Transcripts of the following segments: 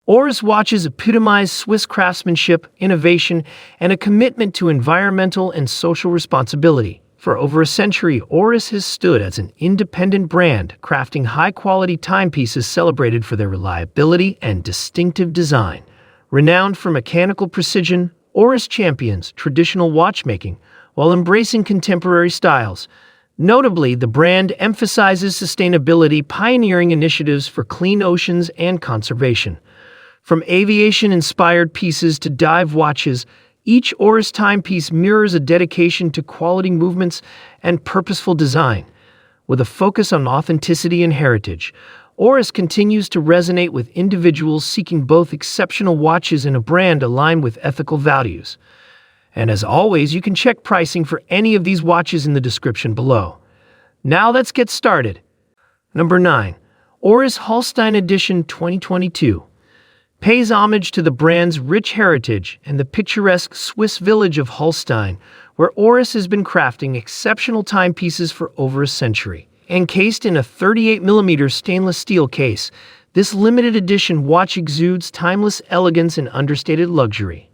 Oris watches epitomize Swiss craftsmanship, innovation, and a commitment to environmental and social responsibility. For over a century, Oris has stood as an independent brand, crafting high-quality timepieces celebrated for their reliability and distinctive design. Renowned for mechanical precision, Oris champions traditional watchmaking while embracing contemporary styles. Notably, the brand emphasizes sustainability, pioneering initiatives for clean oceans and conservation. From aviation-inspired pieces to dive watches, each Oris timepiece mirrors a dedication to quality movements and purposeful design. With a focus on authenticity and heritage, Oris continues to resonate with individuals seeking both exceptional watches and a brand aligned with ethical values. And as always, you can check pricing for any of these watches in the description below. Now let's get started. Number 9. Oris Hölstein Edition 2022 pays homage to the brand's rich heritage and the picturesque Swiss village of Hölstein, where Oris has been crafting exceptional timepieces for over a century. Encased in a 38mm stainless steel case, this limited edition watch exudes timeless elegance and understated luxury.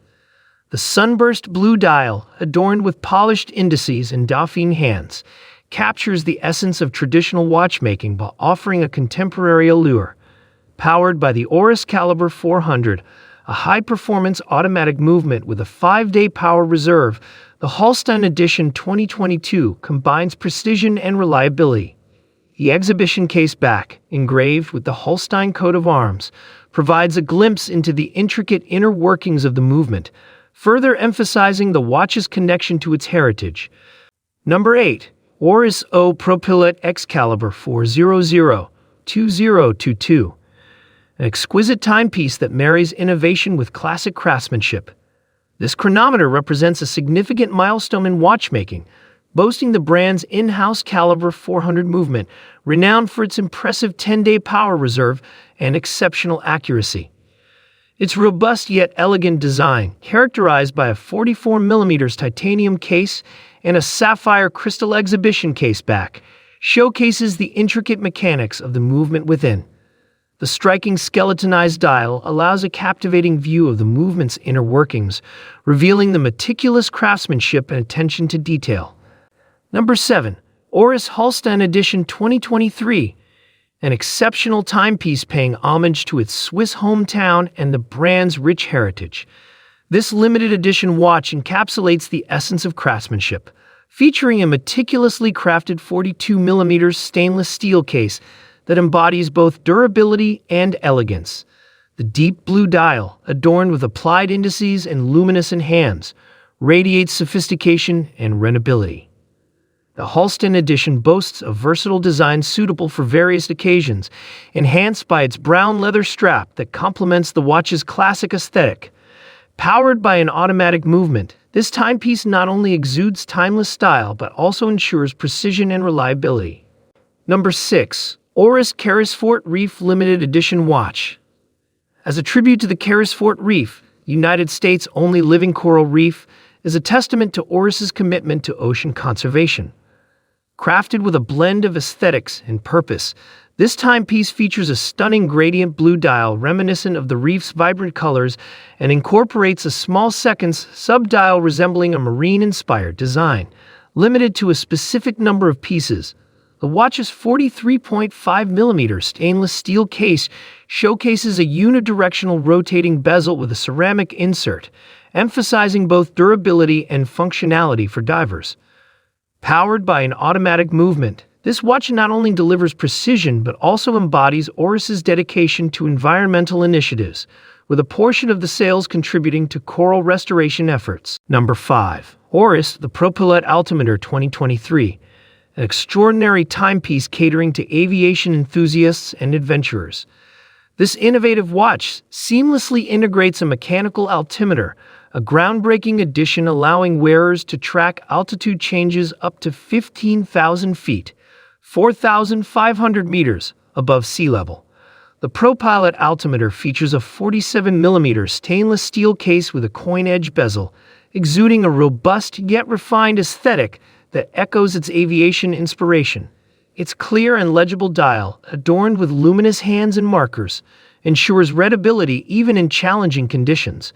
The sunburst blue dial, adorned with polished indices and Dauphine hands, captures the essence of traditional watchmaking while offering a contemporary allure. Powered by the Oris Calibre 400, a high-performance automatic movement with a 5-day power reserve, the Hölstein Edition 2022 combines precision and reliability. The exhibition case back, engraved with the Hölstein coat of arms, provides a glimpse into the intricate inner workings of the movement, further emphasizing the watch's connection to its heritage. Number 8. Oris ProPilot X Calibre 400-2022. An exquisite timepiece that marries innovation with classic craftsmanship. This chronometer represents a significant milestone in watchmaking, boasting the brand's in-house Calibre 400 movement, renowned for its impressive 10-day power reserve and exceptional accuracy. Its robust yet elegant design, characterized by a 44mm titanium case and a sapphire crystal exhibition case back, showcases the intricate mechanics of the movement within. The striking skeletonized dial allows a captivating view of the movement's inner workings, revealing the meticulous craftsmanship and attention to detail. Number 7. Oris Hölstein Edition 2023. An exceptional timepiece paying homage to its Swiss hometown and the brand's rich heritage. This limited edition watch encapsulates the essence of craftsmanship, featuring a meticulously crafted 42mm stainless steel case that embodies both durability and elegance. The deep blue dial, adorned with applied indices and luminescent hands, radiates sophistication and readability. The Hölstein Edition boasts a versatile design suitable for various occasions, enhanced by its brown leather strap that complements the watch's classic aesthetic. Powered by an automatic movement, this timepiece not only exudes timeless style but also ensures precision and reliability. Number 6. Oris Carysfort Reef Limited Edition Watch. As a tribute to the Carysfort Reef, United States' only living coral reef, is a testament to Oris's commitment to ocean conservation. Crafted with a blend of aesthetics and purpose, this timepiece features a stunning gradient blue dial reminiscent of the reef's vibrant colors and incorporates a small seconds sub-dial resembling a marine-inspired design. Limited to a specific number of pieces, the watch's 43.5mm stainless steel case showcases a unidirectional rotating bezel with a ceramic insert, emphasizing both durability and functionality for divers. Powered by an automatic movement, this watch not only delivers precision but also embodies Oris's dedication to environmental initiatives, with a portion of the sales contributing to coral restoration efforts. Number 5. Oris, the ProPilot Altimeter 2023. An extraordinary timepiece catering to aviation enthusiasts and adventurers. This innovative watch seamlessly integrates a mechanical altimeter, a groundbreaking addition allowing wearers to track altitude changes up to 15,000 feet, 4,500 meters above sea level. The ProPilot altimeter features a 47mm stainless steel case with a coin-edge bezel, exuding a robust yet refined aesthetic that echoes its aviation inspiration. Its clear and legible dial, adorned with luminous hands and markers, ensures readability even in challenging conditions.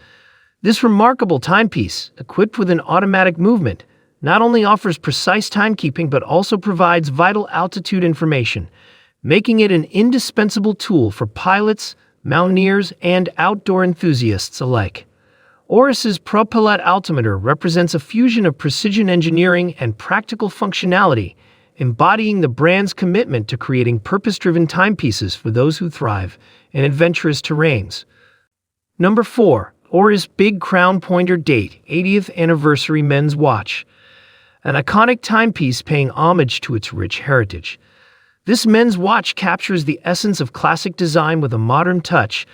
This remarkable timepiece, equipped with an automatic movement, not only offers precise timekeeping but also provides vital altitude information, making it an indispensable tool for pilots, mountaineers, and outdoor enthusiasts alike. Oris's ProPilot altimeter represents a fusion of precision engineering and practical functionality, embodying the brand's commitment to creating purpose-driven timepieces for those who thrive in adventurous terrains. Number 4. Oris Big Crown Pointer Date 80th Anniversary Men's Watch. An iconic timepiece paying homage to its rich heritage. This men's watch captures the essence of classic design with a modern touch,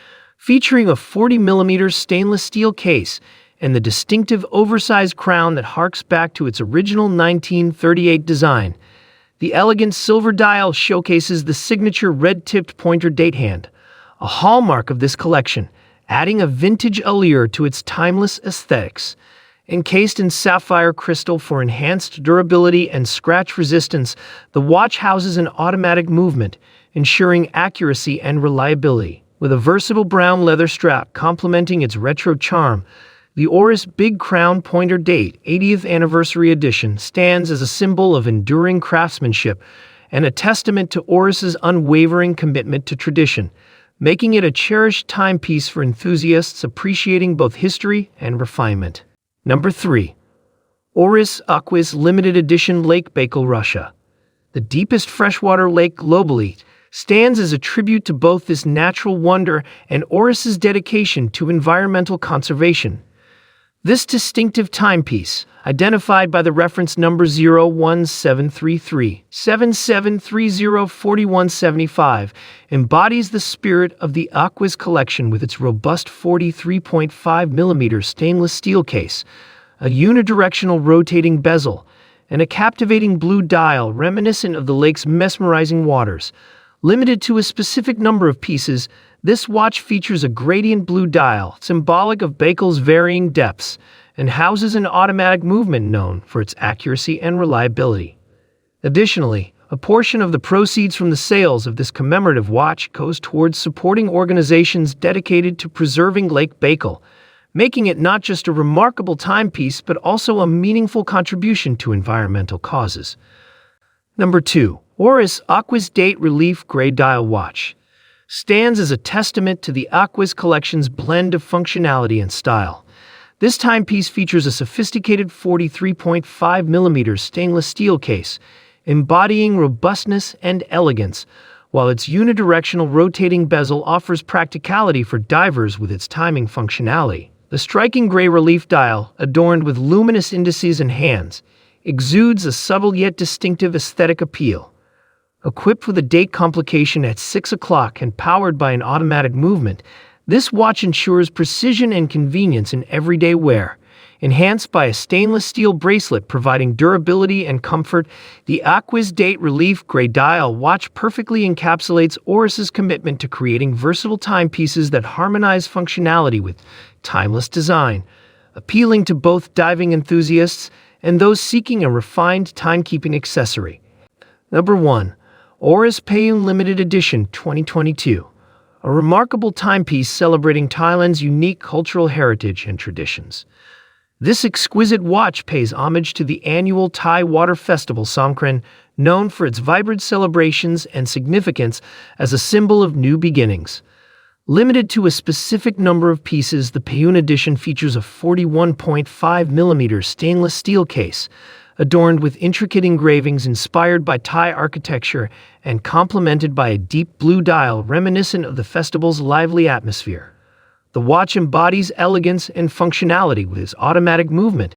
featuring a 40mm stainless steel case and the distinctive oversized crown that harks back to its original 1938 design. The elegant silver dial showcases the signature red-tipped pointer date hand, a hallmark of this collection, adding a vintage allure to its timeless aesthetics. Encased in sapphire crystal for enhanced durability and scratch resistance, the watch houses an automatic movement, ensuring accuracy and reliability. With a versatile brown leather strap complementing its retro charm, the Oris Big Crown Pointer Date 80th Anniversary Edition stands as a symbol of enduring craftsmanship and a testament to Oris's unwavering commitment to tradition, making it a cherished timepiece for enthusiasts appreciating both history and refinement. Number 3. Oris Aquis Limited Edition Lake Baikal, Russia. The deepest freshwater lake globally, stands as a tribute to both this natural wonder and Oris's dedication to environmental conservation. This distinctive timepiece, identified by the reference number 01733-7730-4175, embodies the spirit of the Aquis collection with its robust 43.5mm stainless steel case, a unidirectional rotating bezel, and a captivating blue dial reminiscent of the lake's mesmerizing waters. Limited to a specific number of pieces, this watch features a gradient blue dial, symbolic of Baikal's varying depths, and houses an automatic movement known for its accuracy and reliability. Additionally, a portion of the proceeds from the sales of this commemorative watch goes towards supporting organizations dedicated to preserving Lake Baikal, making it not just a remarkable timepiece but also a meaningful contribution to environmental causes. Number 2. Oris Aquis Date Relief Gray Dial Watch stands as a testament to the Aquis collection's blend of functionality and style. This timepiece features a sophisticated 43.5mm stainless steel case, embodying robustness and elegance, while its unidirectional rotating bezel offers practicality for divers with its timing functionality. The striking gray relief dial, adorned with luminous indices and hands, exudes a subtle yet distinctive aesthetic appeal. Equipped with a date complication at 6 o'clock and powered by an automatic movement, this watch ensures precision and convenience in everyday wear. Enhanced by a stainless steel bracelet providing durability and comfort, the Aquis Date Relief Gray Dial watch perfectly encapsulates Oris's commitment to creating versatile timepieces that harmonize functionality with timeless design, appealing to both diving enthusiasts and those seeking a refined timekeeping accessory. Number 1. Oris Payoon Limited Edition 2022. A remarkable timepiece celebrating Thailand's unique cultural heritage and traditions. This exquisite watch pays homage to the annual Thai water festival Songkran, known for its vibrant celebrations and significance as a symbol of new beginnings. Limited to a specific number of pieces, the Payoon edition features a 41.5mm stainless steel case, adorned with intricate engravings inspired by Thai architecture and complemented by a deep blue dial reminiscent of the festival's lively atmosphere. The watch embodies elegance and functionality with its automatic movement,